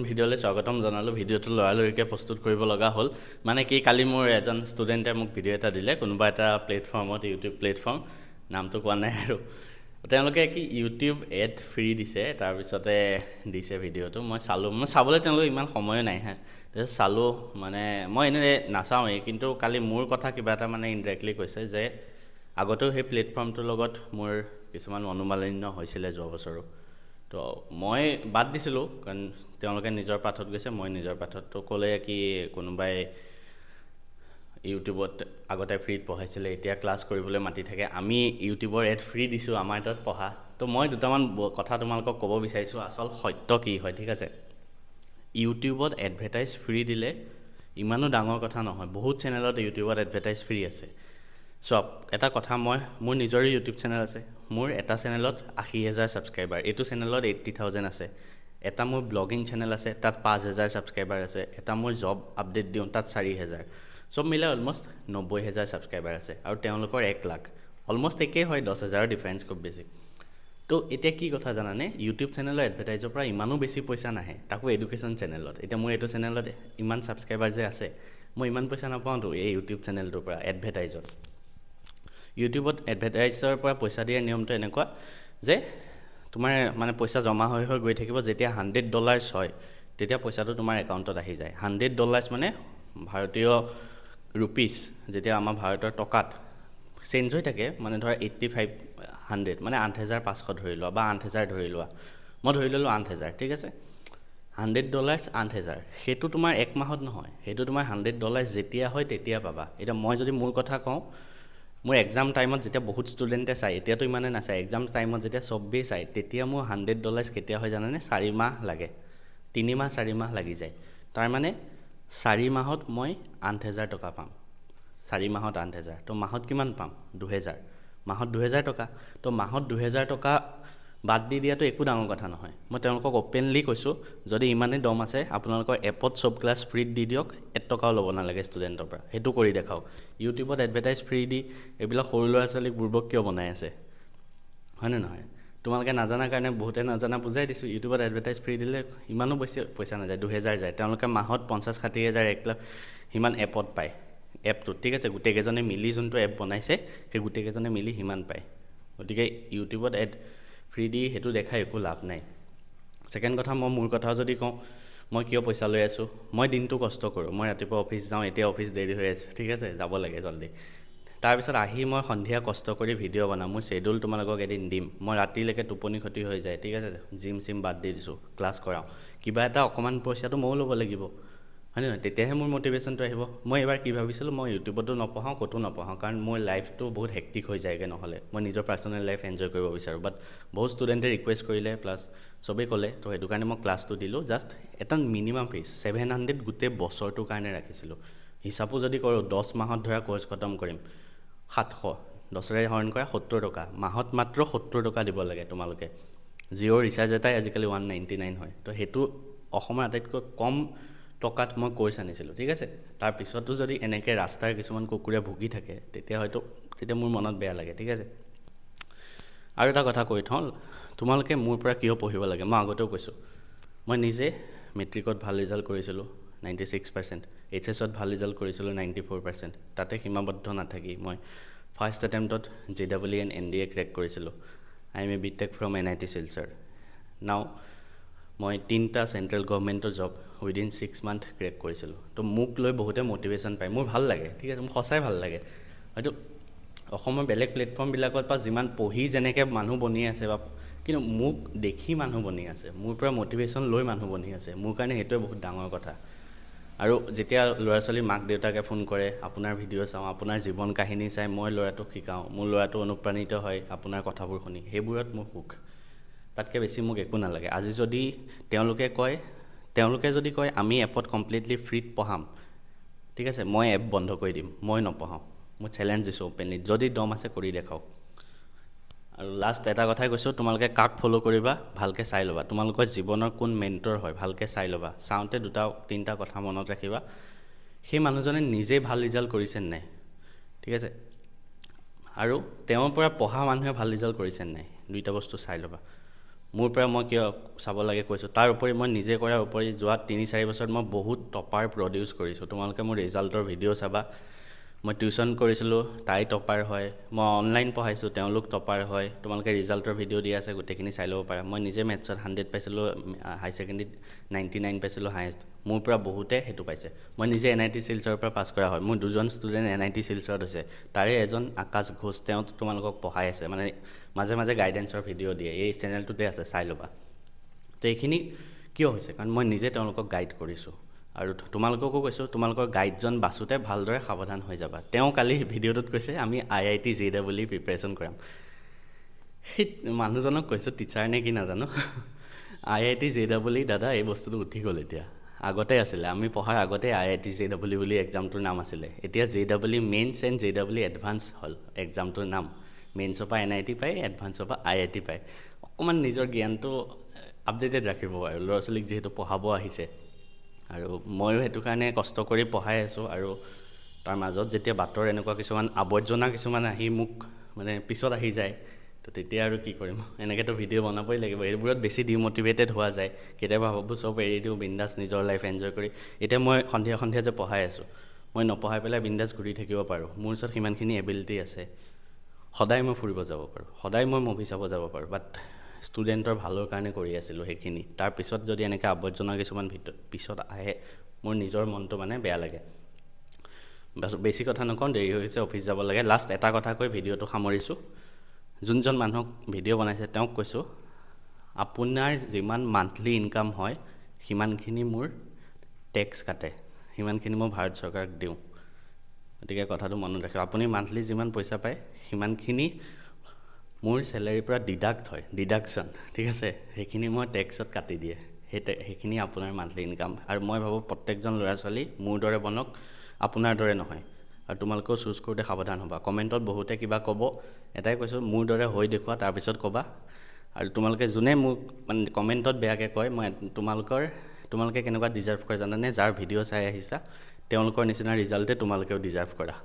ভিডিঅ'লৈ স্বাগতম জনালো ভিডিঅ'টো লৰালৰিকে প্ৰস্তুত কৰিব লগা হ'ল মানে কি কালি মোৰ এজন ষ্টুডেণ্টে মোক ভিডিঅ' এটা দিলে কোনোবা এটা প্লেটফৰ্মত ইউটিউব প্লেটফৰ্ম নামটো কোৱা নাই আৰু তেওঁলোকে কি ইউটিউব এড ফ্ৰী দিছে তাৰ পিছতে দিছে ভিডিঅ'টো মই চাবলৈ তেওঁলোকৰ ইমান সময় নাই হা তাৰপিছত চালো মানে মই এনে নাচাওঁই কিন্তু কালি মোৰ কথা কিবা এটা মানে ইনডাইৰেক্টলি কৈছে যে আগতেও সেই প্লেটফৰ্মটোৰ লগত মোৰ কিছুমান অনুমালিন্য হৈছিলে যোৱা বছৰো তো মই বাদ দিছিলোঁ কাৰণ তেওঁলোকে নিজৰ পাঠত গৈছে মই নিজৰ পাঠত তো ক'লে কি কোনোবাই ইউটিউবত আগতে ফ্ৰীত পঢ়াইছিলে এতিয়া ক্লাছ কৰিবলৈ মাতি থাকে আমি ইউটিউবৰ এড ফ্ৰী দিছোঁ আমাৰ তাত পঢ়া তো মই দুটামান কথা তোমালোকক ক'ব বিচাৰিছোঁ আচল সত্য কি হয় ঠিক আছে ইউটিউবত এডভাৰটাইজ ফ্ৰী দিলে ইমানো ডাঙৰ কথা নহয় বহুত চেনেলত ইউটিউবত এডভাৰটাইজ ফ্ৰী আছে সব এটা কথা মই মোৰ নিজৰে ইউটিউব চেনেল আছে মোৰ এটা চেনেলত ৮০,০০০ ছাবস্ক্ৰাইবাৰ এইটো চেনেলত 80,000 আছে এটা মোৰ ব্লগিং চেনেল আছে তাত 5,000 ছাবস্ক্ৰাইবাৰ আছে এটা মোৰ জব আপডেট দিওঁ তাত 4,000 সব মিলাই অলমোষ্ট 90,000 ছাবস্ক্ৰাইবাৰ আছে আৰু তেওঁলোকৰ 1 লাখ অলমোষ্ট একেই হয় 10,000 ডিফাৰেঞ্চ খুব বেছি তো এতিয়া কি কথা জানানে ইউটিউব চেনেলৰ এডভাৰটাইজৰ পৰা ইমানো বেছি পইচা নাহে তাকো এডুকেশ্যন চেনেলত এতিয়া মোৰ এইটো চেনেলত ইমান ছাবস্ক্ৰাইবাৰ যে আছে মই ইমান পইচা নাপাওঁতো এই ইউটিউব চেনেলটোৰ পৰা এডভাৰটাইজত ইউটিউবত এডভাৰটাইজৰ পৰা পইচা দিয়াৰ নিয়মটো এনেকুৱা যে তোমাৰ মানে পইচা জমা হৈ গৈ থাকিব যেতিয়া $100 হয় তেতিয়া পইচাটো তোমাৰ একাউণ্টত আহি যায় $100 মানে ভাৰতীয় ৰুপিজ যেতিয়া আমাৰ ভাৰতৰ টকাত চেঞ্জ হৈ থাকে মানে ধৰা 8500 মানে 8,500 ধৰি লোৱা বা 8,000 ধৰি লোৱা মই ধৰি ললো 8,000 ঠিক আছে $100 8,000 সেইটো তোমাৰ এক মাহত নহয় সেইটো তোমাৰ $100 যেতিয়া হয় তেতিয়া পাবা এটা মই যদি মোৰ কথা কওঁ মোৰ এক্সাম টাইমত যেতিয়া বহুত ষ্টুডেণ্টে চাই এতিয়াতো ইমানে নাচায় এক্সাম টাইমত যেতিয়া চবেই চাই তেতিয়া মোৰ $100 কেতিয়া হয় জানানে 4 মাহ লাগে 3 মাহ 4 মাহ লাগি যায় তাৰ মানে 4 মাহত মই 8,000 টকা পাম 4 মাহত 8,000 তো মাহত কিমান পাম 2,000 মাহত 2,000 টকা তো মাহত 2,000 টকা বাদ দি দিয়াটো একো ডাঙৰ কথা নহয় মই তেওঁলোকক ওপেনলি কৈছোঁ যদি ইমানে দম আছে আপোনালোকৰ এপত সব ক্লাছ ফ্ৰীত দি দিয়ক 1 টকাও ল'ব নালাগে ষ্টুডেণ্টৰ পৰা সেইটো কৰি দেখাওক ইউটিউবত এডভাৰটাইজ ফ্ৰী দি এইবিলাক সৰু ল'ৰা ছোৱালীক বুৰ্বক কিয় বনাই আছে হয়নে নহয় তোমালোকে নাজানা কাৰণে বহুতে নাজানা বুজাই দিছোঁ ইউটিউবত এডভাৰটাইজ ফ্ৰী দিলে ইমানো বেছি পইচা নাযায় 2,000 যায় তেওঁলোকে মাহত 50,000-60,000 1 লাখ সিমান এপত পায় এপটো ঠিক আছে গোটেইকেইজনে মিলি যোনটো এপ বনাইছে সেই গোটেইকেইজনে মিলি সিমান পায় গতিকে ইউটিউবত এড ফ্ৰী দি সেইটো দেখাই একো লাভ নাই সেকেন্ড কথা মই মোৰ কথা যদি কওঁ মই কিয় পইচা লৈ আছোঁ মই দিনটো কষ্ট কৰোঁ মই ৰাতিপুৱা অফিচ যাওঁ এতিয়া অফিচ দেৰি হৈ আছে ঠিক আছে যাব লাগে জলদি তাৰপিছত আহি মই সন্ধিয়া কষ্ট কৰি ভিডিঅ' বনাম মই শেডিউল তোমালোকক এদিন দিম মই ৰাতিলৈকে টোপনি ক্ষতি হৈ যায় ঠিক আছে জিম চিম বাদ দি দিছোঁ ক্লাছ কৰাওঁ কিবা এটা অকণমান পইচাটো ময়ো ল'ব লাগিব হয়নে নহয় তেতিয়াহে মোৰ মটিভেশ্যনটো আহিব মই এবাৰ কি ভাবিছিলোঁ মই ইউটিউবতো নপঢ়াওঁ ক'তো নপঢ়াওঁ কাৰণ মোৰ লাইফটো বহুত হেক্টিক হৈ যায়গৈ নহ'লে মই নিজৰ পাৰ্চনেল লাইফ এনজয় কৰিব বিচাৰোঁ বাট বহুত ষ্টুডেণ্টে ৰিকুৱেষ্ট কৰিলে প্লাছ চবেই ক'লে তো সেইটো কাৰণে মই ক্লাছটো দিলোঁ জাষ্ট এটা মিনিমাম ফিজ 700 গোটেই বছৰটোৰ কাৰণে ৰাখিছিলোঁ হিচাপো যদি কৰোঁ 10 মাহত ধৰা কোৰ্চ খতম কৰিম 700 10ৰে হৰণ কৰা 70 টকা মাহত মাত্ৰ 70 টকা দিব লাগে তোমালোকে জিঅ' ৰিচাৰ্জ এটাই আজিকালি 199 হয় তো সেইটো অসমৰ আটাইতকৈ কম টকাত মই কোৰ্চ আনিছিলোঁ ঠিক আছে তাৰ পিছতো যদি এনেকৈ ৰাস্তাৰ কিছুমান কুকুৰে ভুগি থাকে তেতিয়া মোৰ মনত বেয়া লাগে ঠিক আছে আৰু এটা কথা কৈ থওঁ তোমালোকে মোৰ পৰা কিয় পঢ়িব লাগে মই আগতেও কৈছোঁ মই নিজে মেট্ৰিকত ভাল ৰিজাল্ট কৰিছিলোঁ 96% এইচএছত ভাল ৰিজাল্ট কৰিছিলোঁ 94% তাতে সীমাবদ্ধ নাথাকি মই ফাৰ্ষ্ট এটেম্পটত JEE NDA ক্ৰেক কৰিছিলোঁ I am a BTech from NIT Silchar now মই 3টা চেণ্ট্ৰেল গভৰ্ণমেণ্টৰ জব উইদিন 6 মান্থ ক্ৰেক কৰিছিলোঁ তো মোক লৈ বহুতে মটিভেশ্যন পায় মোৰ ভাল লাগে ঠিক আছে মোৰ সঁচাই ভাল লাগে হয়তো অসমৰ বেলেগ প্লেটফৰ্মবিলাকত পৰা যিমান পঢ়ি যেনেকৈ মানুহ বনি আছে বা কিন্তু মোক দেখি মানুহ বনি আছে মোৰ পৰা মটিভেশ্যন লৈ মানুহ বনি আছে মোৰ কাৰণে সেইটোৱে বহুত ডাঙৰ কথা আৰু যেতিয়া ল'ৰা ছোৱালী মাক দেউতাকে ফোন কৰে আপোনাৰ ভিডিঅ' চাওঁ আপোনাৰ জীৱন কাহিনী চাই মই ল'ৰাটোক শিকাওঁ মোৰ ল'ৰাটো অনুপ্ৰাণিত হয় আপোনাৰ কথাবোৰ শুনি সেইবোৰত মোৰ সুখ তাতকৈ বেছি মোক একো নালাগে আজি যদি তেওঁলোকে যদি কয় আমি এপত কমপ্লিটলি ফ্ৰীত পঢ়াম ঠিক আছে মই এপ বন্ধ কৰি দিম মই নপঢ়াওঁ মই চেলেঞ্জ দিছোঁ অপেনলি যদি দম আছে কৰি দেখাওক আৰু লাষ্ট এটা কথাই কৈছোঁ তোমালোকে কাক ফ'ল' কৰিবা ভালকৈ চাই ল'বা তোমালোকৰ জীৱনৰ কোন মেণ্টৰ হয় ভালকৈ চাই ল'বা চাওঁতে 2-3টা কথা মনত ৰাখিবা সেই মানুহজনে নিজে ভাল ৰিজাল্ট কৰিছে নাই ঠিক আছে আৰু তেওঁৰ পৰা পঢ়া মানুহে ভাল ৰিজাল্ট কৰিছে নাই দুইটা বস্তু চাই ল'বা মোৰ পৰা মই কিয় চাব লাগে কৈছোঁ তাৰ উপৰি মই নিজে কৰাৰ উপৰি যোৱা 3-4 বছৰত মই বহুত টপাৰ প্ৰডিউচ কৰিছোঁ তোমালোকে মোৰ ৰিজাল্টৰ ভিডিঅ' চাবা মই টিউশ্যন কৰিছিলোঁ তাই টপাৰ হয় মই অনলাইন পঢ়াইছোঁ তেওঁলোক টপাৰ হয় তোমালোকে ৰিজাল্টৰ ভিডিঅ' দি আছে গোটেইখিনি চাই ল'ব পাৰা মই নিজে মেথছত 100 পাইছিলোঁ হাই ছেকেণ্ডেৰীত 99 পাইছিলোঁ হায়েষ্ট মোৰ পৰা বহুতে সেইটো পাইছে মই নিজে NIT শিলচৰৰ পৰা পাছ কৰা হয় মোৰ দুজন ষ্টুডেণ্ট NIT শিলচৰত হৈছে তাৰে এজন আকাশ ঘোষ তেওঁ তোমালোকক পঢ়াই আছে মানে মাজে মাজে গাইডেন্সৰ ভিডিঅ' দিয়ে এই চেনেলটোতে আছে চাই ল'বা তো এইখিনি কিয় হৈছে কাৰণ মই নিজে তেওঁলোকক গাইড কৰিছোঁ আৰু তোমালোককো কৈছোঁ তোমালোকৰ গাইডজন বাছুতে ভালদৰে সাৱধান হৈ যাবা তেওঁ কালি ভিডিঅ'টোত কৈছে আমি IIT JEE প্ৰিপেৰেশ্যন কৰাম সেই মানুহজনক কৈছোঁ টিচাৰ নে কি নাজানো IIT JEE দাদা এই বস্তুটো উঠি গ'ল এতিয়া আগতে আছিলে আমি পঢ়াৰ আগতে IIT JEE বুলি এক্সামটোৰ নাম আছিলে এতিয়া JEE mains and JEE advance হ'ল এক্সামটোৰ নাম মেইনছৰ পৰা NIT পায় এডভান্সৰ পৰা IIT পায় অকণমান নিজৰ জ্ঞানটো আপডেটেড ৰাখিব আৰু ল'ৰা ছোৱালীক যিহেতু পঢ়াব আহিছে আৰু ময়ো সেইটো কাৰণে কষ্ট কৰি পঢ়াই আছোঁ আৰু তাৰ মাজত যেতিয়া বাটৰ এনেকুৱা কিছুমান আৱৰ্জনা কিছুমান আহি মোক মানে পিছত আহি যায় তো তেতিয়া আৰু কি কৰিম এনেকৈতো ভিডিঅ' বনাবই লাগিব এইবোৰত বেছি ডিম'টিভেটেড হোৱা যায় কেতিয়াবা ভাবোঁ চব এৰি দিওঁ বিন্দাছ নিজৰ লাইফ এনজয় কৰি এতিয়া মই সন্ধিয়া সন্ধিয়া যে পঢ়াই আছোঁ মই নপঢ়াই পেলাই বিন্দাছ ঘূৰি থাকিব পাৰোঁ মোৰ ওচৰত সিমানখিনি এবিলিটি আছে সদায় মই ফুৰিব যাব পাৰোঁ সদায় মই মুভি চাব যাব পাৰোঁ বাট ষ্টুডেণ্টৰ ভালৰ কাৰণে কৰি আছিলোঁ সেইখিনি তাৰপিছত যদি এনেকৈ আৱৰ্জনা কিছুমান পিছত আহে মোৰ নিজৰ মনটো মানে বেয়া লাগে বেছি কথা নকওঁ দেৰি হৈছে অফিচ যাব লাগে লাষ্ট এটা কথা কৈ ভিডিঅ'টো সামৰিছোঁ যোনজন মানুহক ভিডিঅ' বনাইছে তেওঁক কৈছোঁ আপোনাৰ যিমান মান্থলি ইনকাম হয় সিমানখিনি মোৰ টেক্স কাটে সিমানখিনি মই ভাৰত চৰকাৰক দিওঁ গতিকে কথাটো মনত ৰাখিব আপুনি মান্থলি যিমান পইচা পায় সিমানখিনি মোৰ চেলাৰীৰ পৰা ডিডাক্ট হয় ডিডাকশ্যন ঠিক আছে সেইখিনি মই টেক্সত কাটি দিয়ে সেইখিনি আপোনাৰ মান্থলি ইনকাম আৰু মই ভাবোঁ প্ৰত্যেকজন ল'ৰা ছোৱালী মোৰ দৰে বনক আপোনাৰ দৰে নহয় আৰু তোমালোকেও চুজ কৰোঁতে সাৱধান হ'বা কমেণ্টত বহুতে কিবা ক'ব এটাই কৈছোঁ মোৰ দৰে হৈ দেখুওৱা তাৰপিছত ক'বা আৰু তোমালোকে যোনে মোক মানে কমেণ্টত বেয়াকৈ কয় মই তোমালোকে কেনেকুৱা ডিজাৰ্ভ কৰে জানানে যাৰ ভিডিঅ' চাই আহিছা তেওঁলোকৰ নিচিনা ৰিজাল্টে তোমালোকেও ডিজাৰ্ভ কৰা